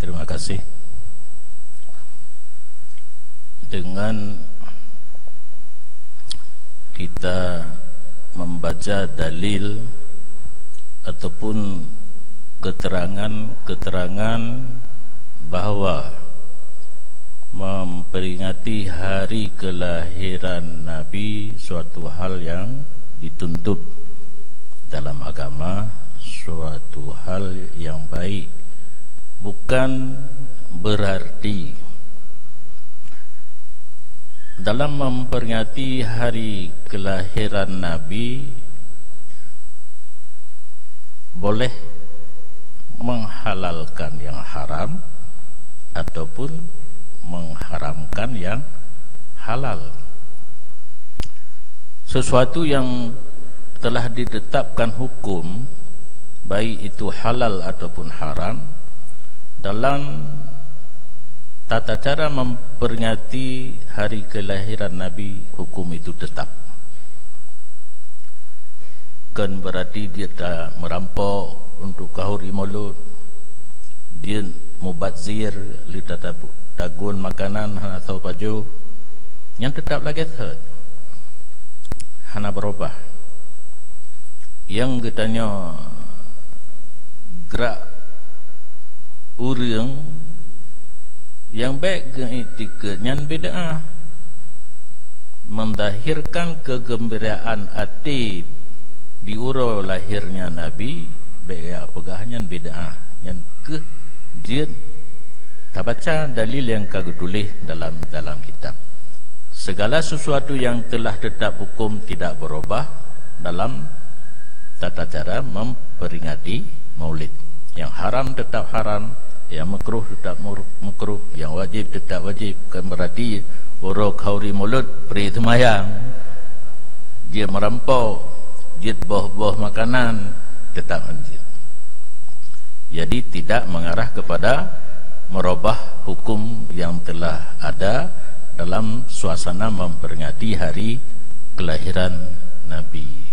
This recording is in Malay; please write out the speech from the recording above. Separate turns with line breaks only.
terima kasih. Dengan kita membaca dalil ataupun keterangan-keterangan bahawa memperingati hari kelahiran Nabi suatu hal yang dituntut dalam agama, suatu hal yang baik, bukan berarti dalam memperingati hari kelahiran Nabi boleh menghalalkan yang haram ataupun mengharamkan yang halal. Sesuatu yang telah ditetapkan hukum, baik itu halal ataupun haram, dalam tata cara memperingati hari kelahiran Nabi, hukum itu tetap. Kan berarti dia tak merampok untuk kahuri mulut, dia mubazir li tagun makanan atau baju, yang tetap lagi third hana berubah. Yang katanya gerak urang yang baik ke etikanya bid'ah, mendahirkan kegembiraan hati di uro lahirnya Nabi, baik pegahnya bid'ah. Yang ke dia tak baca dalil yang kagak tulis dalam kitab. Segala sesuatu yang telah tetap hukum tidak berubah dalam tata cara memperingati maulid. Yang haram tetap haram, yang makruh tetap makruh, yang wajib tetap wajib. Kan berarti orang khauri mulut beri semayang, dia merampok, dia boh-boh makanan, tetap anjir. Jadi tidak mengarah kepada merubah hukum yang telah ada dalam suasana memperingati hari kelahiran Nabi.